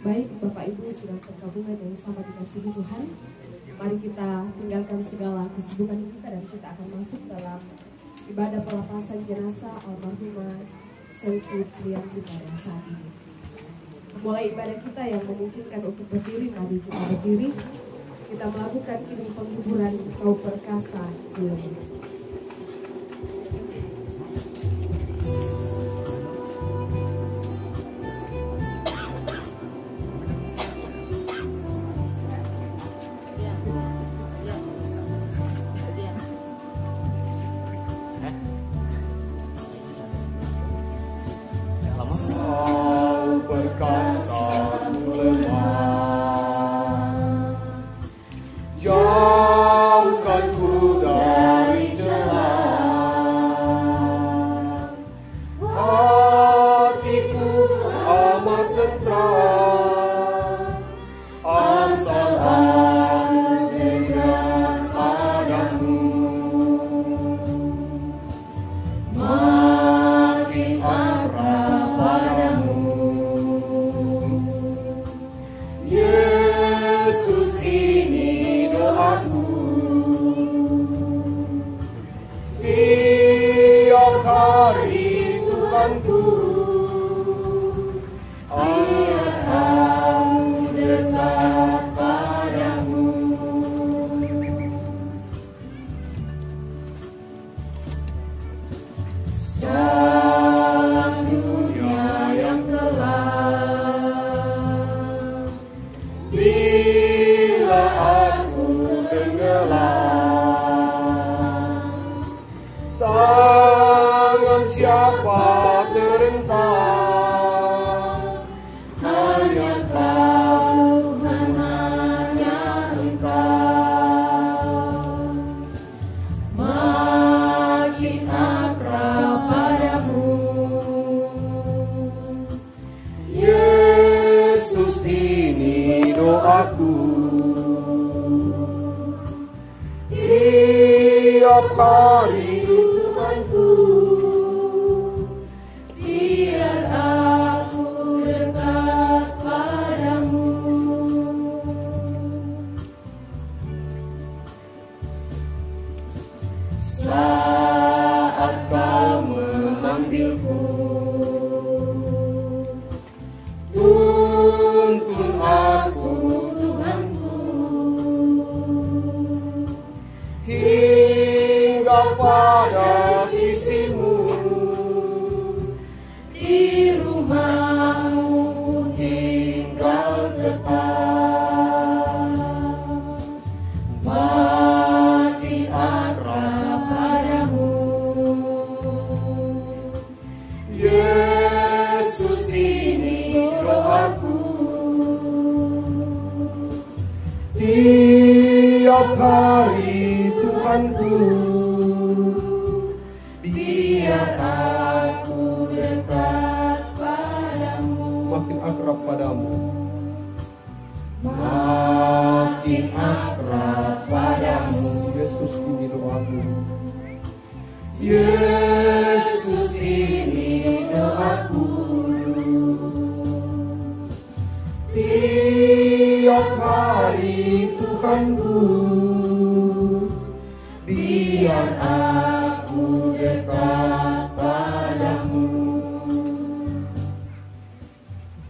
Baik, Bapak Ibu sudah tergabungan yang sama dikasihi Tuhan. Mari kita tinggalkan segala kesibukan kita dan kita akan masuk dalam ibadah pelepasan jenazah almarhumah Selvi Priyanti pada saat ini. Mulai ibadah kita yang memungkinkan untuk berdiri, mari kita berdiri. Kita melakukan kini penghiburan Kau Perkasa Ilahi.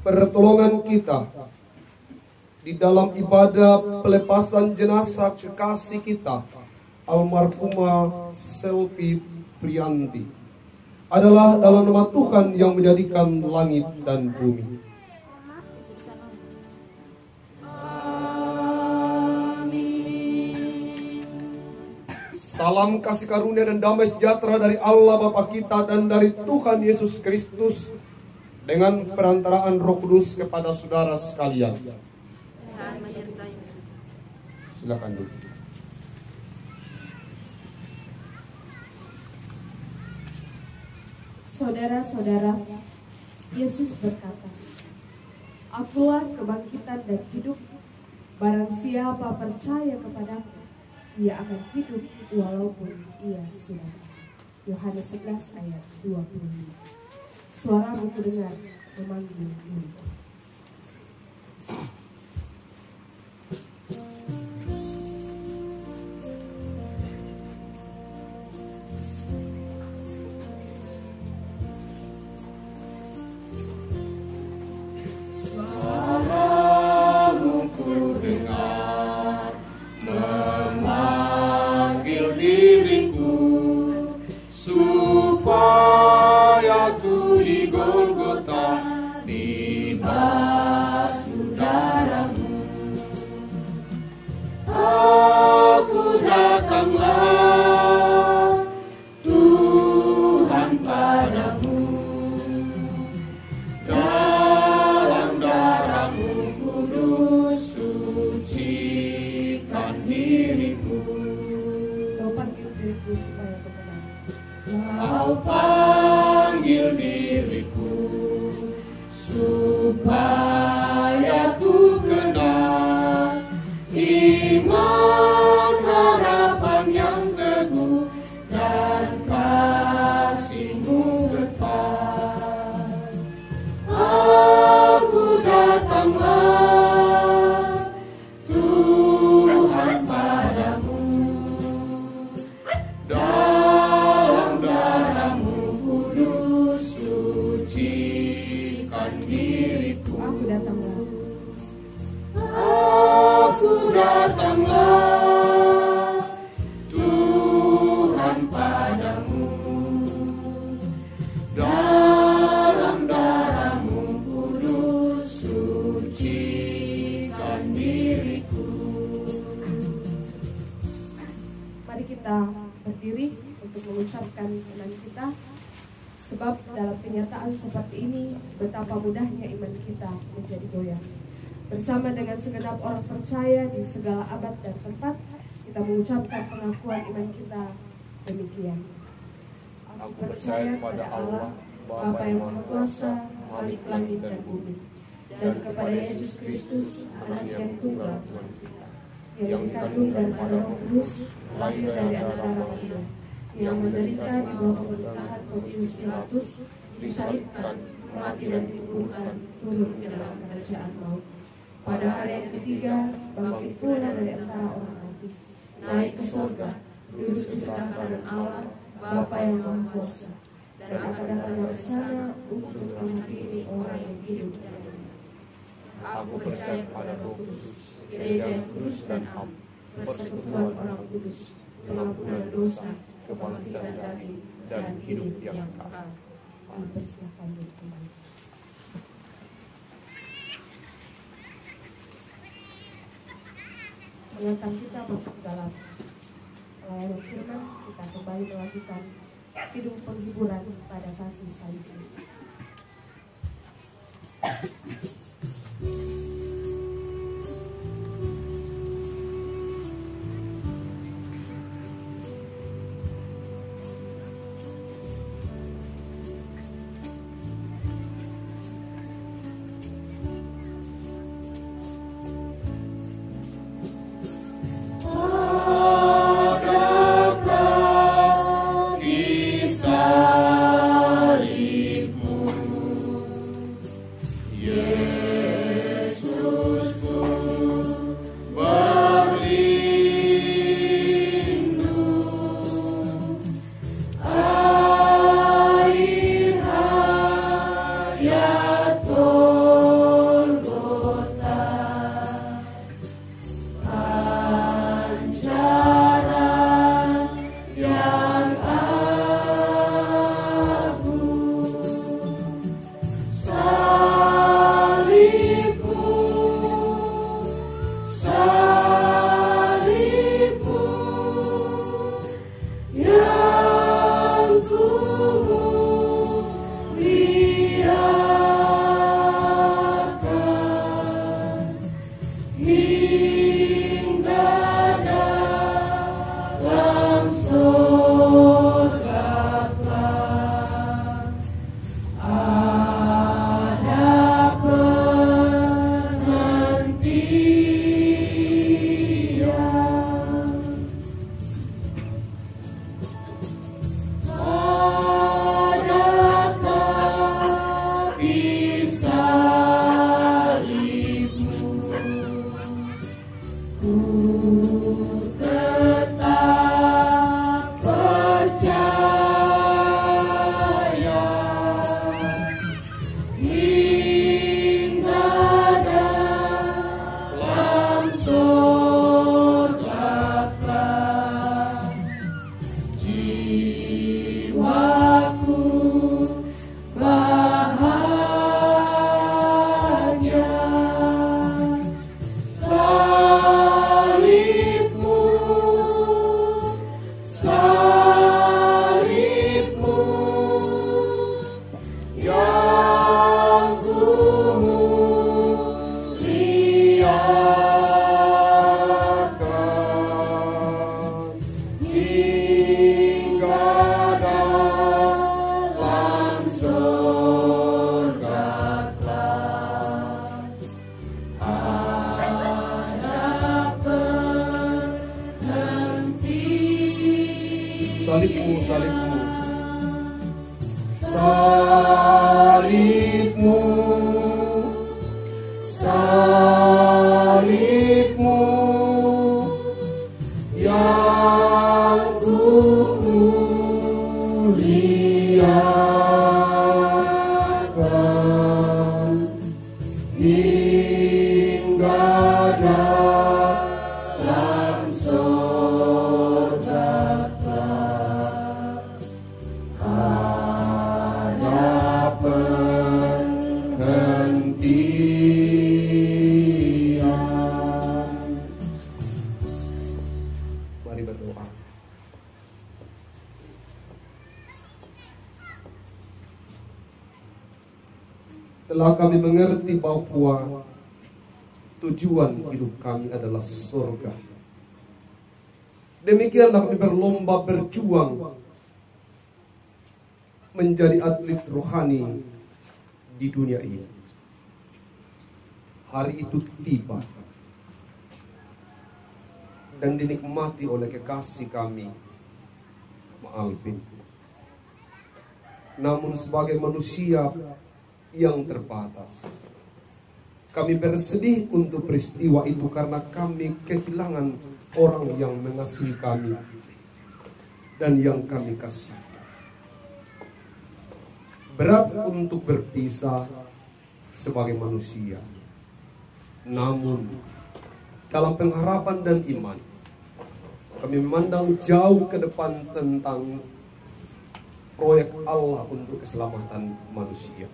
Pertolongan kita di dalam ibadah pelepasan jenazah kekasih kita almarhumah Selvi Priyanti adalah dalam nama Tuhan yang menjadikan langit dan bumi. Salam kasih karunia dan damai sejahtera dari Allah Bapa kita dan dari Tuhan Yesus Kristus dengan perantaraan Roh Kudus kepada saudara sekalian. Silakan dulu. Saudara-saudara, Yesus berkata, "Akulah kebangkitan dan hidup. Barang siapa percaya kepadaku, ia akan hidup walaupun ia sudah mati." Yohanes 11 ayat 25. Suara ku dengar memanggil diriku. Aku datanglah. Aku datanglah, Tuhan padamu, dalam darah-Mu kudus sucikan diriku. Mari kita berdiri untuk mengucapkan iman kita, sebab dalam kenyataan seperti ini betapa mudahnya iman kita menjadi goyah. Bersama dengan segenap orang percaya di segala abad dan tempat, kita mengucapkan pengakuan iman kita demikian. Aku percaya kepada Allah, Bapa yang Maha Kuasa, Khalik langit dan bumi, dan kepada Yesus Kristus, Anak yang tunggal Tuhan kita, yang dikandung dan pada Roh Kudus, lahir dari anak darah Maria, yang menderita di bawah pemerintahan Pontius Pilatus, disalibkan, mati dan dikuburkan, turun ke dalam kerajaan maut. Pada hari yang ketiga, bangkit pula dari antara orang mati, naik ke surga, duduk di sebelah kanan Allah, Bapa yang Maha Kuasa, dan akan datang dari sana untuk menghakimi orang yang hidup dan mati. Aku percaya kepada Roh Kudus, gereja yang kudus dan am, persekutuan orang kudus, pengampunan dosa, kebangkitan daging, dan hidup yang kekal. Persilakan kembali. Mengantar kita masuk dalam pelayanan firman, kita kembali melakukan kidung penghiburan pada kaki salib ini. Salibmu, salibmu, salibmu, salibmu yang kumuliakan, hingga dalam surga ada penghentian. Mari berdoa. Telah kami mengerti bahwa tujuan hidup kami adalah surga. Demikianlah kami berlomba berjuang menjadi atlet rohani di dunia ini. Hari itu tiba dan dinikmati oleh kekasih kami, Alvin. Namun sebagai manusia yang terbatas, kami bersedih untuk peristiwa itu karena kami kehilangan orang yang mengasihi kami dan yang kami kasih. Berat untuk berpisah sebagai manusia. Namun dalam pengharapan dan iman, kami memandang jauh ke depan tentang proyek Allah untuk keselamatan manusia.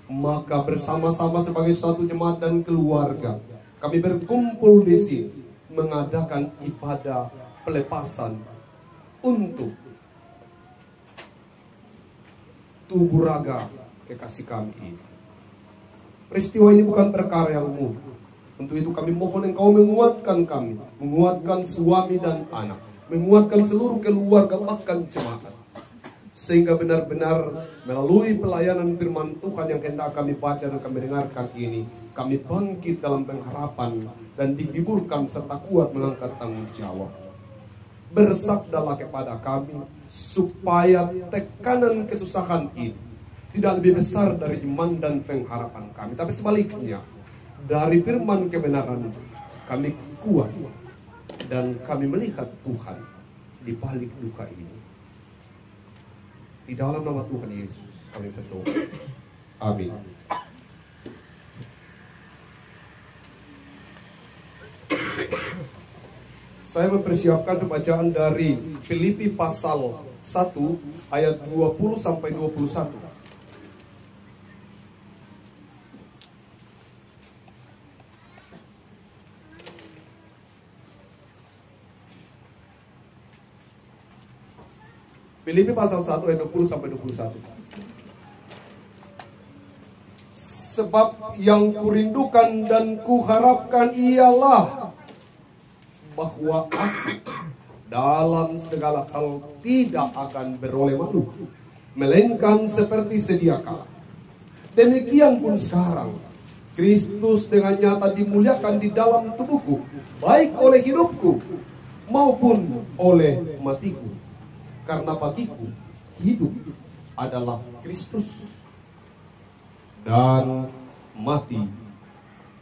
Maka bersama-sama sebagai suatu jemaat dan keluarga, kami berkumpul di sini mengadakan ibadah pelepasan untuk tubuh raga kekasih kami ini. Peristiwa ini bukan perkara yang mudah. Untuk itu kami mohon Engkau menguatkan kami, menguatkan suami dan anak, menguatkan seluruh keluarga bahkan jemaat, sehingga benar-benar melalui pelayanan firman Tuhan yang hendak kami baca dan kami dengarkan ini, kami bangkit dalam pengharapan dan dihiburkan serta kuat mengangkat tanggung jawab. Bersabdalah kepada kami supaya tekanan kesusahan ini tidak lebih besar dari iman dan pengharapan kami, tapi sebaliknya dari firman kebenaran kami kuat dan kami melihat Tuhan di balik duka ini. Di dalam nama Tuhan Yesus kami berdoa. Amin. Saya mempersiapkan pembacaan dari Filipi pasal 1 ayat 20 sampai 21. Filipi pasal 1 ayat 20 sampai 21. Sebab yang kurindukan dan kuharapkan ialah bahwa aku dalam segala hal tidak akan beroleh malu, melainkan seperti sedia kala. Demikian pun sekarang, Kristus dengan nyata dimuliakan di dalam tubuhku, baik oleh hidupku maupun oleh matiku. Karena bagiku hidup adalah Kristus dan mati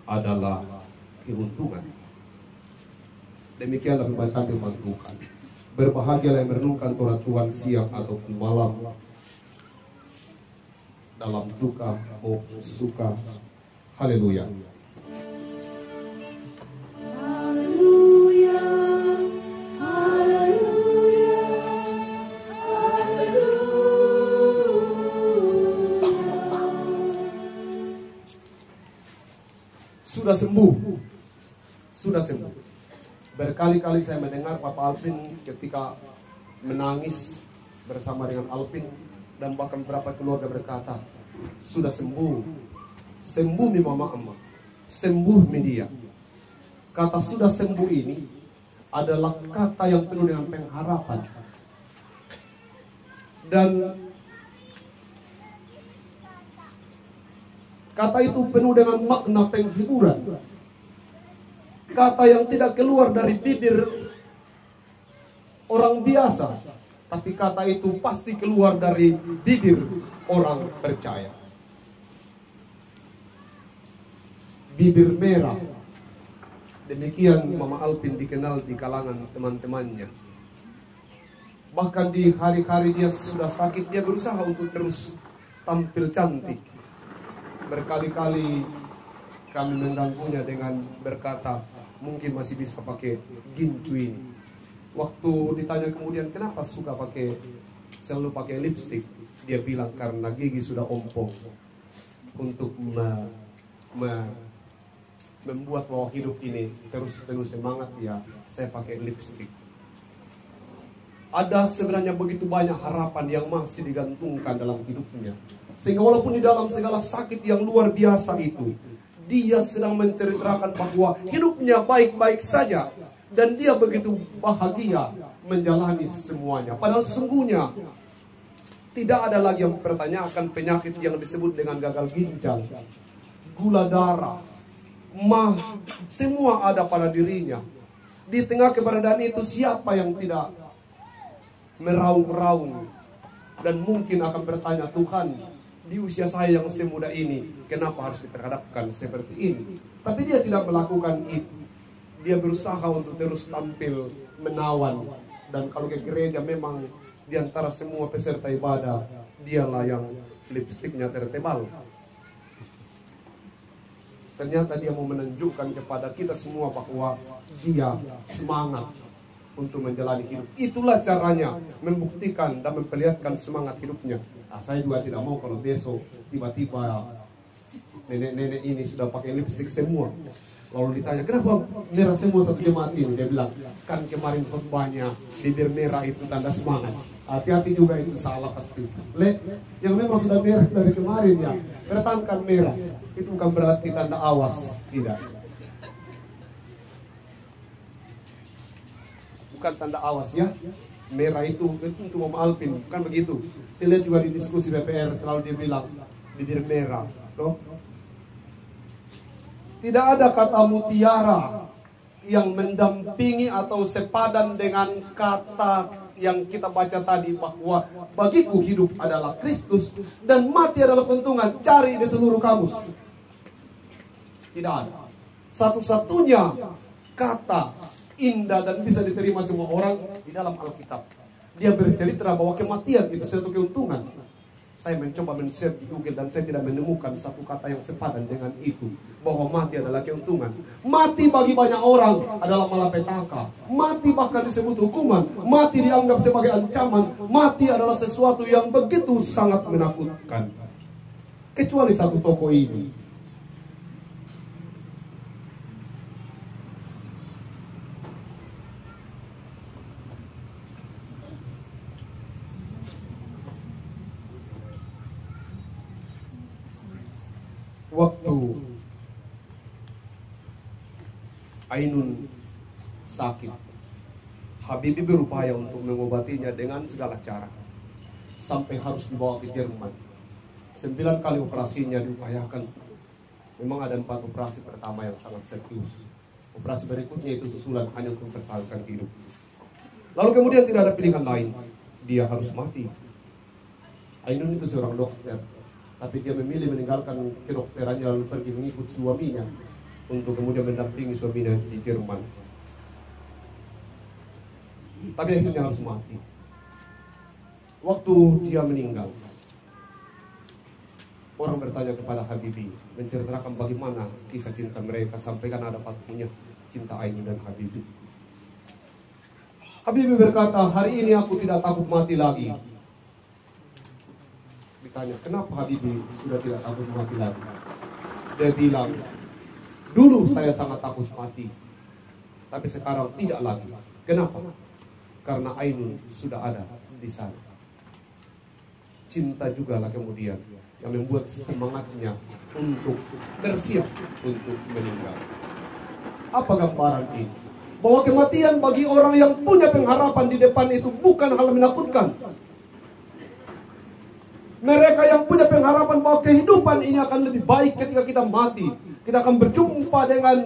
adalah keuntungan. Demikianlah pembacaan firman Tuhan. Berbahagialah yang merenungkan Torah Tuhan siang ataupun malam, dalam duka maupun suka. Haleluya. Sudah sembuh. Sudah sembuh. Berkali-kali saya mendengar Papa Alvin ketika menangis bersama dengan Alvin, dan bahkan beberapa keluarga berkata, sudah sembuh. Sembuh mi mama emak. Sembuh mi dia. Kata sudah sembuh ini adalah kata yang penuh dengan pengharapan. Dan kata itu penuh dengan makna penghiburan. Kata yang tidak keluar dari bibir orang biasa, tapi kata itu pasti keluar dari bibir orang percaya. Bibir merah. Demikian Mama Alvin dikenal di kalangan teman-temannya. Bahkan di hari-hari dia sudah sakit, dia berusaha untuk terus tampil cantik. Berkali-kali kami mengganggunya dengan berkata, mungkin masih bisa pakai gincu ini. Waktu ditanya kemudian kenapa suka selalu pakai lipstick, dia bilang karena gigi sudah ompong. Untuk membuat bahwa hidup ini terus semangat ya, saya pakai lipstick. Ada sebenarnya begitu banyak harapan yang masih digantungkan dalam hidupnya. Sehingga walaupun di dalam segala sakit yang luar biasa itu, dia sedang menceritakan bahwa hidupnya baik-baik saja. Dan dia begitu bahagia menjalani semuanya. Padahal sesungguhnya tidak ada lagi yang mempertanyakan penyakit yang disebut dengan gagal ginjal, gula darah, semua ada pada dirinya. Di tengah keberadaan itu siapa yang tidak meraung-raung dan mungkin akan bertanya, Tuhan, di usia saya yang semuda ini, kenapa harus diperhadapkan seperti ini? Tapi dia tidak melakukan itu. Dia berusaha untuk terus tampil menawan. Dan kalau ke gereja memang di antara semua peserta ibadah, dialah yang lipstiknya tertebal. Ternyata dia mau menunjukkan kepada kita semua bahwa dia semangat untuk menjalani hidup. Itulah caranya membuktikan dan memperlihatkan semangat hidupnya. Saya juga tidak mau kalau besok tiba-tiba nenek-nenek ini sudah pakai lipstik semua. Lalu ditanya, kenapa merah semua satu jemaat ini? Dia bilang, kan kemarin khotbahnya bibir merah itu tanda semangat. Hati-hati juga itu salah pasti. Yang memang sudah merah dari kemarin ya, bertahankan merah. Itu bukan berarti tanda awas, tidak. Bukan tanda awas ya. Merah itu untuk Mama Alpin, bukan begitu. Saya lihat juga di diskusi BPR selalu dia bilang bibir merah, loh. Tidak ada kata mutiara yang mendampingi atau sepadan dengan kata yang kita baca tadi bahwa bagiku hidup adalah Kristus dan mati adalah keuntungan. Cari di seluruh kamus. Tidak ada. Satu-satunya kata indah dan bisa diterima semua orang di dalam Alkitab. Dia bercerita bahwa kematian itu satu keuntungan. Saya mencoba men-search di Google dan saya tidak menemukan satu kata yang sepadan dengan itu. Bahwa mati adalah keuntungan. Mati bagi banyak orang adalah malapetaka. Mati bahkan disebut hukuman. Mati dianggap sebagai ancaman. Mati adalah sesuatu yang begitu sangat menakutkan. Kecuali satu tokoh ini. Waktu Ainun sakit, Habibie berupaya untuk mengobatinya dengan segala cara. Sampai harus dibawa ke Jerman. 9 kali operasinya diupayakan. Memang ada 4 operasi pertama yang sangat serius. Operasi berikutnya itu susulan hanya untuk mempertahankan hidup. Lalu kemudian tidak ada pilihan lain. Dia harus mati. Ainun itu seorang dokter. Tapi dia memilih meninggalkan kedokterannya lalu pergi mengikut suaminya untuk kemudian mendampingi suaminya di Jerman. Tapi akhirnya harus mati. Waktu dia meninggal, orang bertanya kepada Habibie, menceritakan bagaimana kisah cinta mereka, sampaikan ada patungnya cinta Ainun dan Habibie. Habibie berkata, hari ini aku tidak takut mati lagi. Ditanya, kenapa Habibie sudah tidak takut mati lagi? Dia bilang, dulu saya sangat takut mati, tapi sekarang tidak lagi. Kenapa? Karena Ainun sudah ada di sana. Cinta juga lah kemudian yang membuat semangatnya untuk bersiap untuk meninggal. Apa gambaran ini? Bahwa kematian bagi orang yang punya pengharapan di depan itu bukan hal menakutkan. Mereka yang punya pengharapan bahwa kehidupan ini akan lebih baik ketika kita mati. Kita akan berjumpa dengan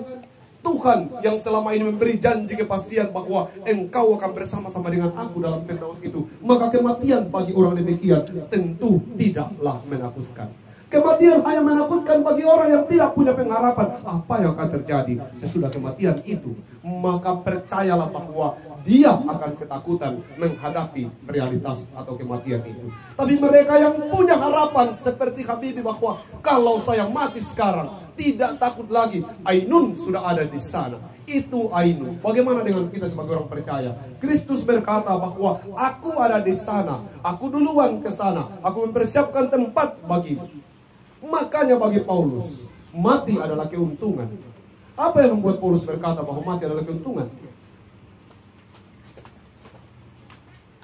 Tuhan yang selama ini memberi janji kepastian bahwa engkau akan bersama-sama dengan aku dalam Firdaus itu. Maka kematian bagi orang demikian tentu tidaklah menakutkan. Kematian hanya menakutkan bagi orang yang tidak punya pengharapan. Apa yang akan terjadi sesudah kematian itu? Maka percayalah bahwa dia akan ketakutan menghadapi realitas atau kematian itu. Tapi mereka yang punya harapan seperti Habibie bahwa kalau saya mati sekarang, tidak takut lagi. Ainun sudah ada di sana. Itu Ainun. Bagaimana dengan kita sebagai orang percaya? Kristus berkata bahwa aku ada di sana. Aku duluan ke sana. Aku mempersiapkan tempat bagimu. Makanya bagi Paulus, mati adalah keuntungan. Apa yang membuat Paulus berkata bahwa mati adalah keuntungan?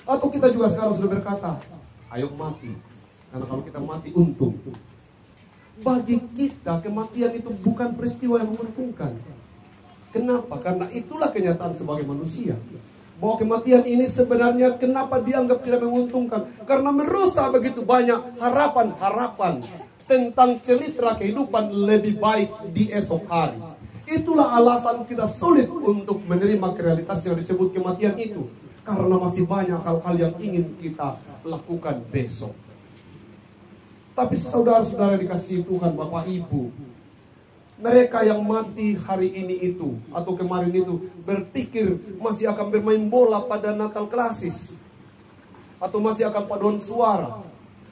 Atau kita juga sekarang sudah berkata, ayo mati. Karena kalau kita mati untung. Bagi kita kematian itu bukan peristiwa yang menguntungkan. Kenapa? Karena itulah kenyataan sebagai manusia. Bahwa kematian ini sebenarnya kenapa dianggap tidak menguntungkan? Karena merusak begitu banyak harapan-harapan tentang cerita kehidupan lebih baik di esok hari. Itulah alasan kita sulit untuk menerima realitas yang disebut kematian itu. Karena masih banyak hal-hal yang ingin kita lakukan besok. Tapi saudara-saudara dikasihi Tuhan, Bapak Ibu, mereka yang mati hari ini itu atau kemarin itu berpikir masih akan bermain bola pada Natal klasis, atau masih akan paduan suara,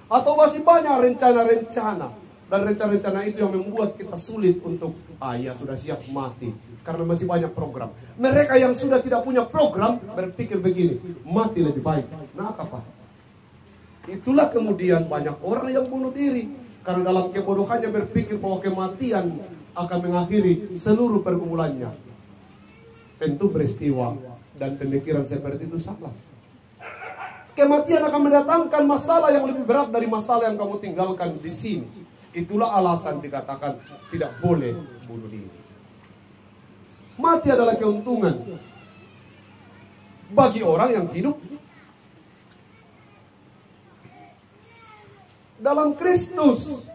atau masih banyak rencana-rencana. Dan rencana-rencana itu yang membuat kita sulit untuk ya sudah siap mati karena masih banyak program. Mereka yang sudah tidak punya program berpikir begini, mati lebih baik. Nah apa? Itulah kemudian banyak orang yang bunuh diri karena dalam kebodohannya berpikir bahwa kematian akan mengakhiri seluruh pergumulannya. Tentu peristiwa dan pemikiran seperti itu salah. Kematian akan mendatangkan masalah yang lebih berat dari masalah yang kamu tinggalkan di sini. Itulah alasan dikatakan tidak boleh bunuh diri. Mati adalah keuntungan bagi orang yang hidup dalam Kristus.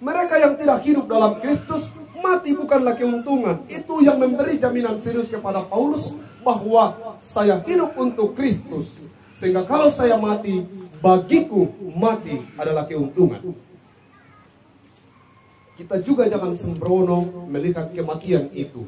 Mereka yang tidak hidup dalam Kristus, mati bukanlah keuntungan. Itu yang memberi jaminan serius kepada Paulus bahwa saya hidup untuk Kristus. Sehingga kalau saya mati, bagiku mati adalah keuntungan. Kita juga jangan sembrono melihat kematian itu.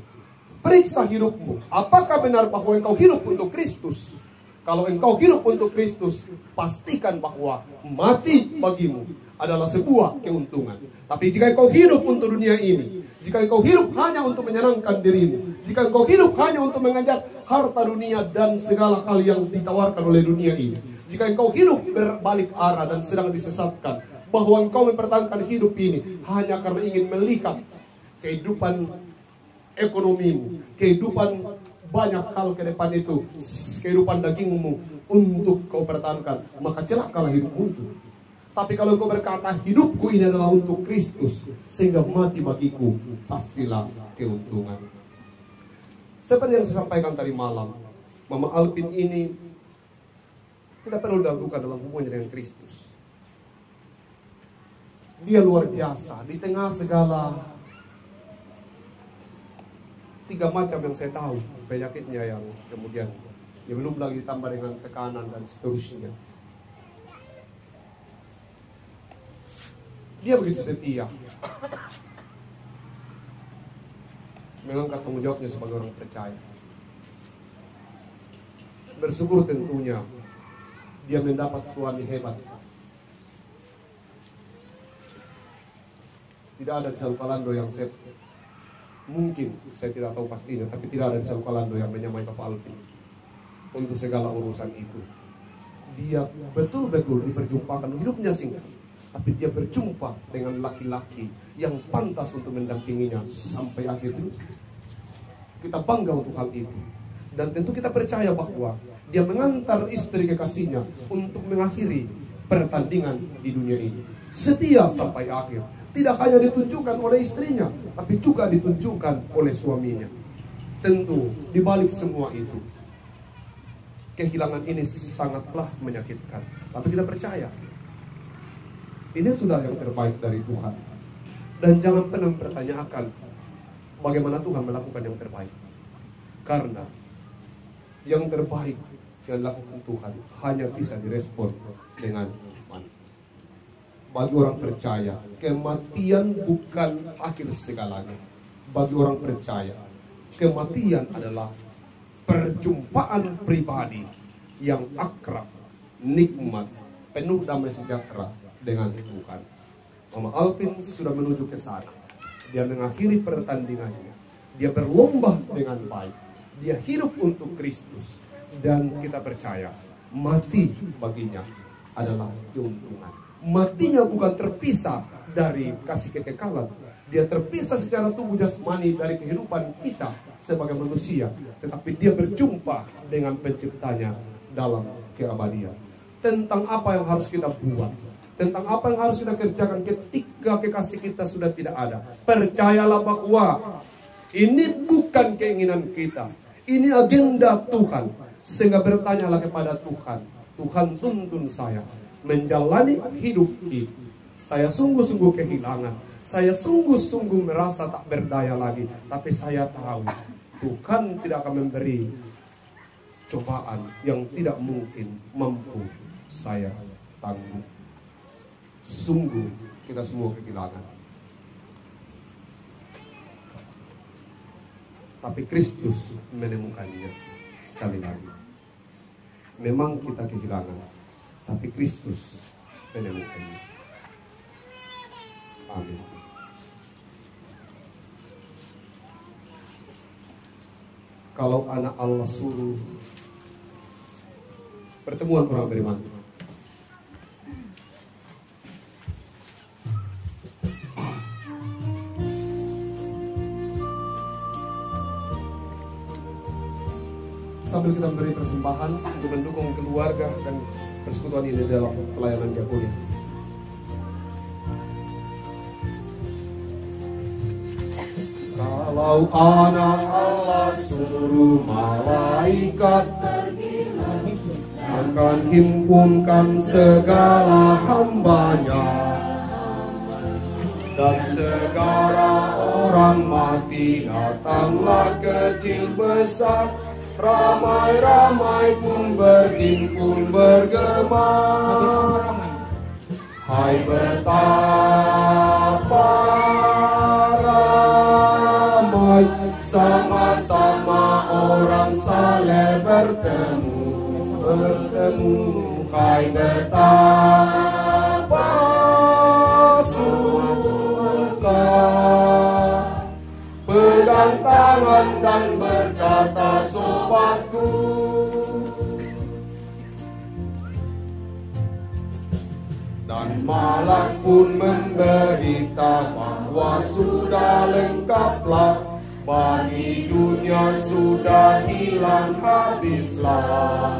Periksa hidupmu. Apakah benar bahwa engkau hidup untuk Kristus? Kalau engkau hidup untuk Kristus, pastikan bahwa mati bagimu adalah sebuah keuntungan. Tapi jika engkau hidup untuk dunia ini, jika engkau hidup hanya untuk menyenangkan dirimu, jika engkau hidup hanya untuk mengejar harta dunia dan segala hal yang ditawarkan oleh dunia ini, jika engkau hidup berbalik arah dan sedang disesatkan, bahwa engkau mempertahankan hidup ini hanya karena ingin melihat kehidupan ekonomimu, kehidupan banyak hal ke depan itu, kehidupan dagingmu untuk kau pertahankan, maka celakalah hidupmu itu. Tapi kalau engkau berkata hidupku ini adalah untuk Kristus sehingga mati bagiku, pastilah keuntungan. Seperti yang saya sampaikan tadi malam, Mama Alpin ini tidak perlu dilakukan dalam hubungannya dengan Kristus. Dia luar biasa di tengah segala 3 macam yang saya tahu penyakitnya yang kemudian ya belum lagi ditambah dengan tekanan dan seterusnya. Dia begitu setia mengangkat tanggung jawabnya sebagai orang percaya. Bersyukur tentunya dia mendapat suami hebat. Tidak ada di Salukalando yang mungkin saya tidak tahu pastinya, tapi tidak ada di Salukalando yang menyamai Bapak Alvin untuk segala urusan itu. Dia betul-betul diperjumpakan, hidupnya singkat, tapi dia berjumpa dengan laki-laki yang pantas untuk mendampinginya sampai akhir hidup. Kita bangga untuk hal itu, dan tentu kita percaya bahwa dia mengantar istri kekasihnya untuk mengakhiri pertandingan di dunia ini, setia sampai akhir. Tidak hanya ditunjukkan oleh istrinya, tapi juga ditunjukkan oleh suaminya. Tentu, di balik semua itu, kehilangan ini sangatlah menyakitkan. Tapi kita percaya, ini sudah yang terbaik dari Tuhan. Dan jangan pernah mempertanyakan bagaimana Tuhan melakukan yang terbaik. Karena yang terbaik yang dilakukan Tuhan hanya bisa direspon dengan iman. Bagi orang percaya, kematian bukan akhir segalanya. Bagi orang percaya, kematian adalah perjumpaan pribadi yang akrab, nikmat, penuh damai sejahtera dengan Tuhan. Mama Alvin sudah menuju ke sana. Dia mengakhiri pertandingannya. Dia berlomba dengan baik. Dia hidup untuk Kristus. Dan kita percaya mati baginya adalah keuntungan. Matinya bukan terpisah dari kasih kekekalan. Dia terpisah secara tubuh jasmani dari kehidupan kita sebagai manusia. Tetapi dia berjumpa dengan penciptanya dalam keabadian. Tentang apa yang harus kita buat, tentang apa yang harus kita kerjakan ketika kekasih kita sudah tidak ada. Percayalah bahwa ini bukan keinginan kita, ini agenda Tuhan. Sehingga bertanyalah kepada Tuhan, Tuhan tuntun saya menjalani hidup ini. Saya sungguh-sungguh kehilangan, saya sungguh-sungguh merasa tak berdaya lagi. Tapi saya tahu Tuhan tidak akan memberi cobaan yang tidak mungkin mampu saya tanggung. Sungguh kita semua kehilangan, tapi Kristus menemukannya. Sekali lagi, memang kita kehilangan, tapi Kristus menemukannya. Amin. Kalau anak Allah suruh pertemuan orang beriman, sambil kita memberi persembahan untuk mendukung keluarga dan persekutuan ini dalam pelayanan diakoni. Kalau anak Allah suruh malaikat akan himpunkan segala hambanya, dan segala orang mati datanglah kecil besar, ramai-ramai pun berhimpun bergema. Hai betapa ramai sama-sama orang saleh bertemu. Hai betapa suka pegang tangan dan berkata sobatku. Dan malak pun memberita bahwa sudah lengkaplah, bagi dunia sudah hilang habislah.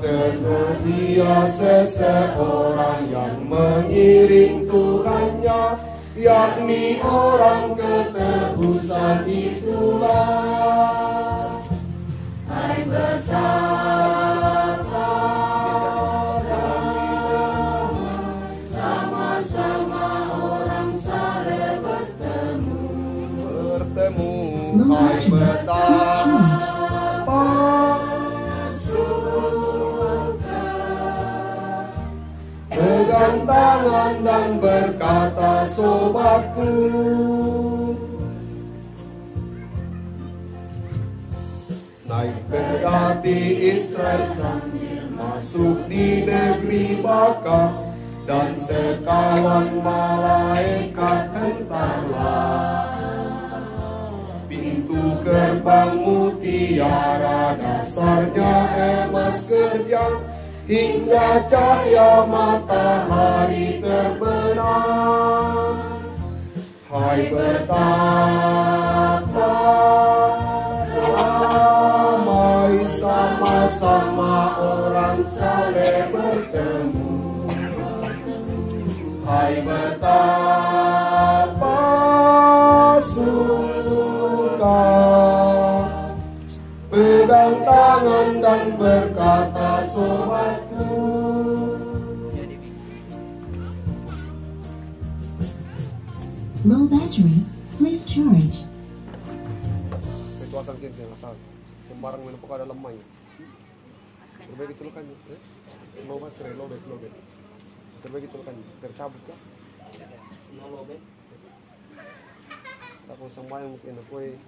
Sesedia seseorang yang mengiring Tuhannya, yakni orang ketebusan itulah. Hai betapa ramai sama-sama orang saleh bertemu. Hai betapa Suka pegang tangan dan berkata sobatku. Naik berarti Israel sambil masuk di negeri Baka, dan sekawan malaikat hentarlah. Pintu gerbang mutiara, dasarnya emas kerja, hingga cahaya matahari terbenam. Hai betapa ramai sama-sama orang saleh bertemu. Hai betapa suka pegang tangan dan berkata sobatku. Low battery, please charge. Ketuasan kita asal sembarang menepuk ada lemah. Terbaik celukannya. Low battery, low battery. Terbaik celukannya. Tercabut kah? Low battery. Tapos sembayang mungkin aku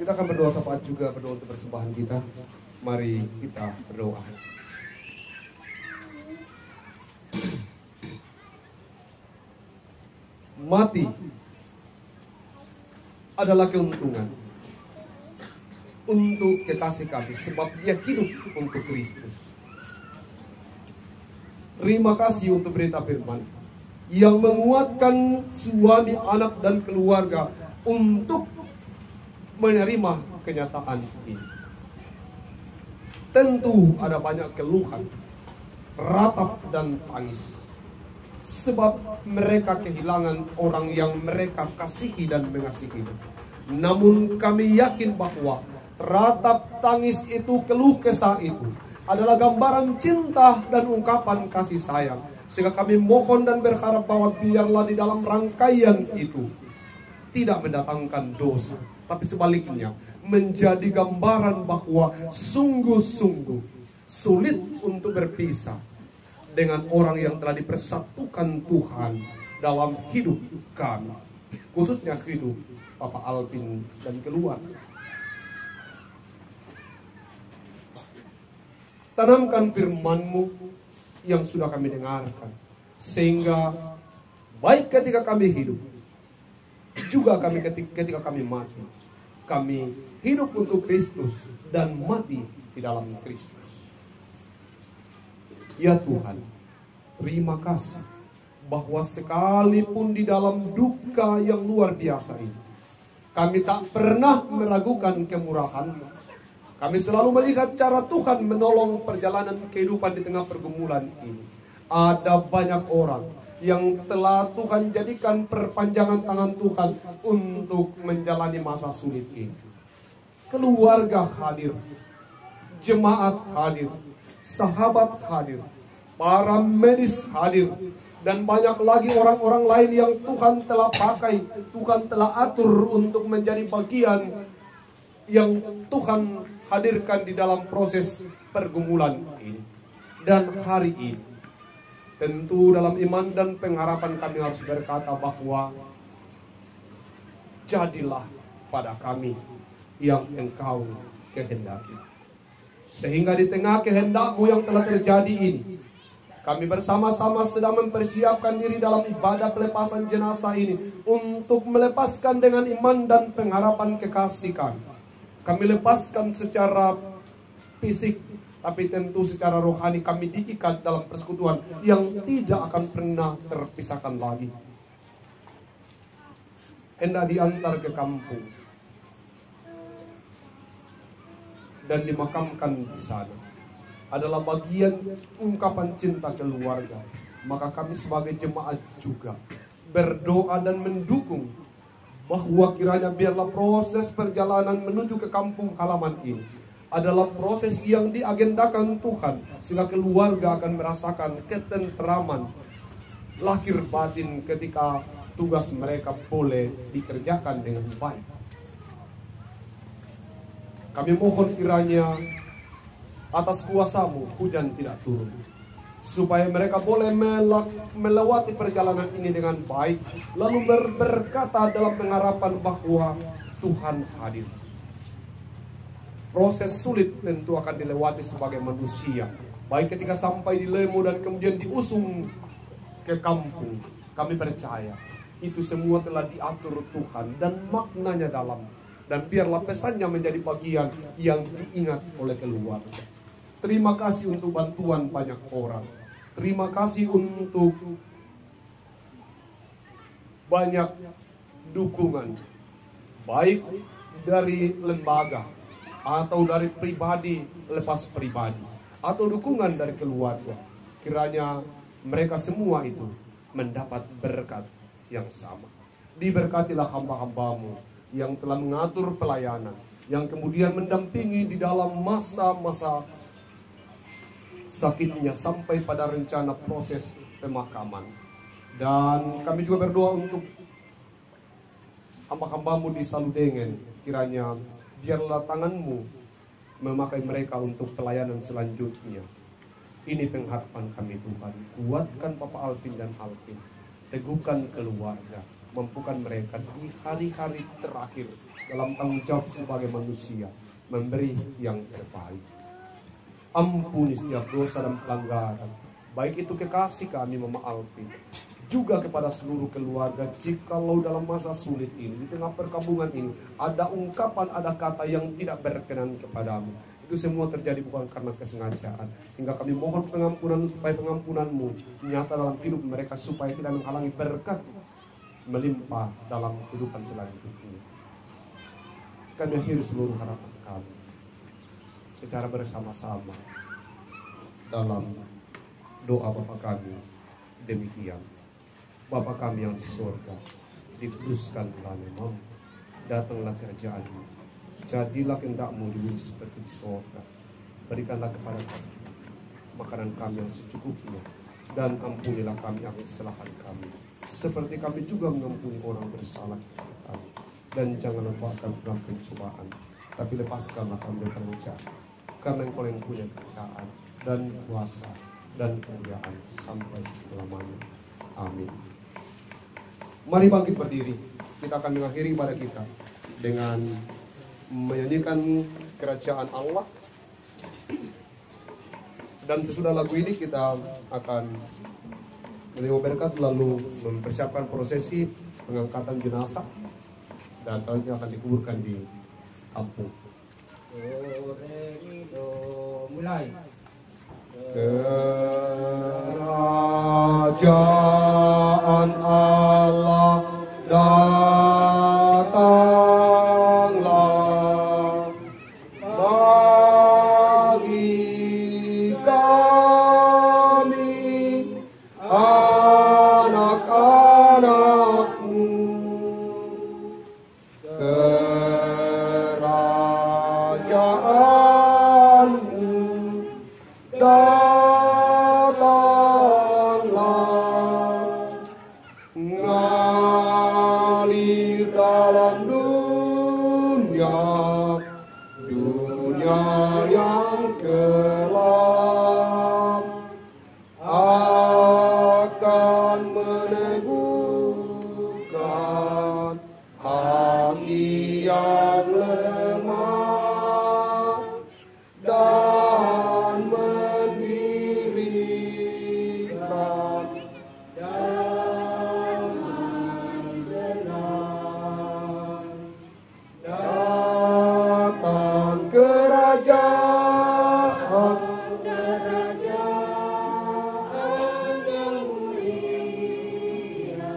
Kita akan berdoa syafaat juga, berdoa untuk persembahan kita. Mari kita berdoa. Mati adalah keuntungan untuk kekasih kami, sebab dia hidup untuk Kristus. Terima kasih untuk berita firman yang menguatkan suami, anak, dan keluarga untuk menerima kenyataan ini. Tentu ada banyak keluhan, ratap, dan tangis, sebab mereka kehilangan orang yang mereka kasihi dan mengasihi. Namun kami yakin bahwa ratap, tangis itu, keluh kesah itu adalah gambaran cinta dan ungkapan kasih sayang. Sehingga kami mohon dan berharap bahwa biarlah di dalam rangkaian itu tidak mendatangkan dosa, tapi sebaliknya menjadi gambaran bahwa sungguh-sungguh sulit untuk berpisah dengan orang yang telah dipersatukan Tuhan dalam hidup kami, khususnya hidup Bapak Alvin dan keluarga. Tanamkan firman-Mu yang sudah kami dengarkan, sehingga baik ketika kami hidup, juga ketika kami mati, kami hidup untuk Kristus dan mati di dalam Kristus. Ya Tuhan, terima kasih bahwa sekalipun di dalam duka yang luar biasa ini, kami tak pernah meragukan kemurahan-Mu. Kami selalu melihat cara Tuhan menolong perjalanan kehidupan di tengah pergumulan ini. Ada banyak orang yang telah Tuhan jadikan perpanjangan tangan Tuhan untuk menjalani masa sulit ini. Keluarga hadir, jemaat hadir, sahabat hadir, para medis hadir, dan banyak lagi orang-orang lain yang Tuhan telah pakai, Tuhan telah atur untuk menjadi bagian yang Tuhan hadirkan di dalam proses pergumulan ini. Dan hari ini, tentu dalam iman dan pengharapan kami harus berkata bahwa jadilah pada kami yang Engkau kehendaki. Sehingga di tengah kehendak-Mu yang telah terjadi ini, kami bersama-sama sedang mempersiapkan diri dalam ibadah pelepasan jenazah ini untuk melepaskan dengan iman dan pengharapan kekasih kami. Kami lepaskan secara fisik, tapi tentu secara rohani kami diikat dalam persekutuan yang tidak akan pernah terpisahkan lagi. Hendak diantar ke kampung dan dimakamkan di sana adalah bagian ungkapan cinta keluarga. Maka kami sebagai jemaat juga berdoa dan mendukung bahwa kiranya biarlah proses perjalanan menuju ke kampung halaman ini adalah proses yang diagendakan Tuhan, sehingga keluarga akan merasakan ketentraman lahir batin ketika tugas mereka boleh dikerjakan dengan baik. Kami mohon kiranya atas kuasa-Mu hujan tidak turun, supaya mereka boleh melewati perjalanan ini dengan baik, lalu berkata dalam pengharapan bahwa Tuhan hadir. Proses sulit tentu akan dilewati sebagai manusia, baik ketika sampai di Lemo dan kemudian diusung ke kampung. Kami percaya itu semua telah diatur Tuhan dan maknanya dalam, dan biarlah pesannya menjadi bagian yang diingat oleh keluarga. Terima kasih untuk bantuan banyak orang. Terima kasih untuk banyak dukungan, baik dari lembaga atau dari pribadi lepas pribadi, atau dukungan dari keluarga. Kiranya mereka semua itu mendapat berkat yang sama. Diberkatilah hamba-hamba-Mu yang telah mengatur pelayanan, yang kemudian mendampingi di dalam masa-masa sakitnya sampai pada rencana proses pemakaman. Dan kami juga berdoa untuk hamba-hamba-Mu di Saludengen. Kiranya biarlah tangan-Mu memakai mereka untuk pelayanan selanjutnya. Ini pengharapan kami Tuhan. Kuatkan Papa Alvin dan Alvin, teguhkan keluarga, mampukan mereka di hari-hari terakhir dalam tanggung jawab sebagai manusia, memberi yang terbaik. Ampuni setiap dosa dan pelanggaran, baik itu kekasih kami Mama Alvin, juga kepada seluruh keluarga. Jikalau dalam masa sulit ini, di tengah perkabungan ini, ada ungkapan, ada kata yang tidak berkenan kepadamu, itu semua terjadi bukan karena kesengajaan. Sehingga kami mohon pengampunan, supaya pengampunanmu nyata dalam hidup mereka, supaya tidak menghalangi berkat melimpah dalam kehidupan selanjutnya. Kami akhiri seluruh harapan kami secara bersama-sama dalam doa Bapa kami demikian. Bapa kami yang di surga, dikuduskanlah namamu, datanglah kerajaan-Mu, jadilah kehendak-Mu di bumi seperti di surga. Berikanlah kepada kami makanan kami yang secukupnya, dan ampunilah kami akan kesalahan kami, seperti kami juga mengampuni orang bersalah kepada kami. Dan jangan lemparkan dalam pencobaan, tapi lepaskanlah kami dari terjatuh, karena Engkau yang punya kerajaan dan kuasa dan kemuliaan sampai selama-lamanya. Amin. Mari bangkit berdiri. Kita akan mengakhiri ibadah kita dengan menyanyikan kerajaan Allah. Dan sesudah lagu ini kita akan menerima berkat, lalu mempersiapkan prosesi pengangkatan jenazah, dan selanjutnya akan dikuburkan di kampung. Mulai. Kerajaan Allah datanglah bagi kami anak-anak-Mu. Kerajaan-Mu datanglah, ngalir dalam dunia yang gelap, akan meneguhkan hati yang lemah, dan mendirikan damai senang. Datang kerajaan yang mulia,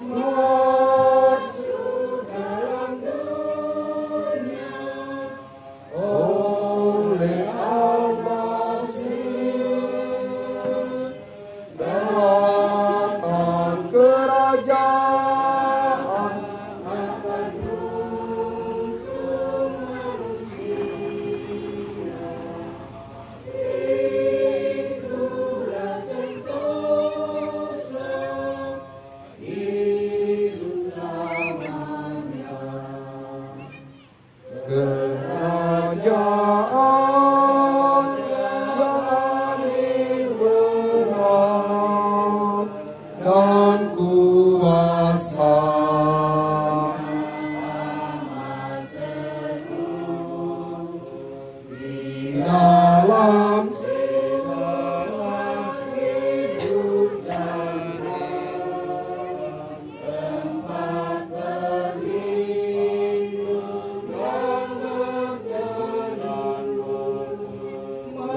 masuk dalam dunia oleh Al-Masih. Datang kerajaan akan untuk manusia. Itulah sentosa hidup selamanya. Kerajaan yang adil, benar, dan kuasa di dalam hidup dan tempat berlindung yang berteduh.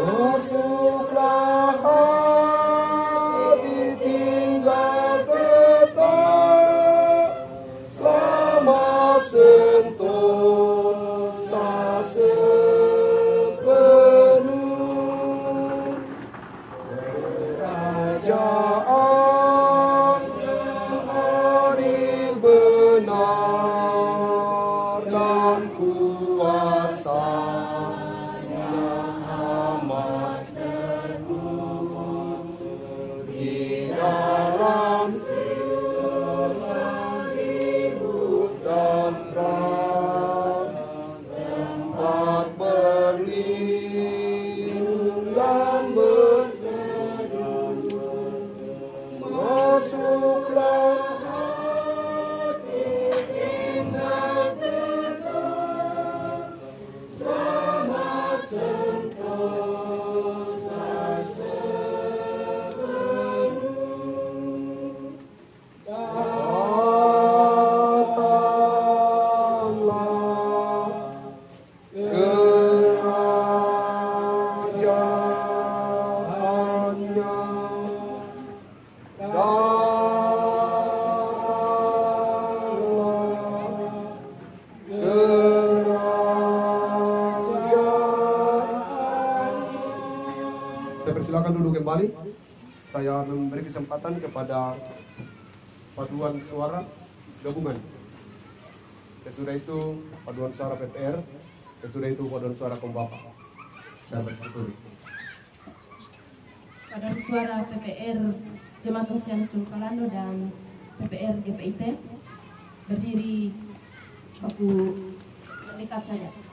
Masuklah hati tinggal tetap selama sentosa sepenuhnya. Saya persilakan duduk kembali. Saya memberi kesempatan kepada paduan suara gabungan. Sesudah itu paduan suara PPR, sesudah itu paduan suara Kombapa. Dapat betul. Paduan suara PPR Jemaat Osianus Sukalando dan PPR GPIT berdiri baku mendekat saja.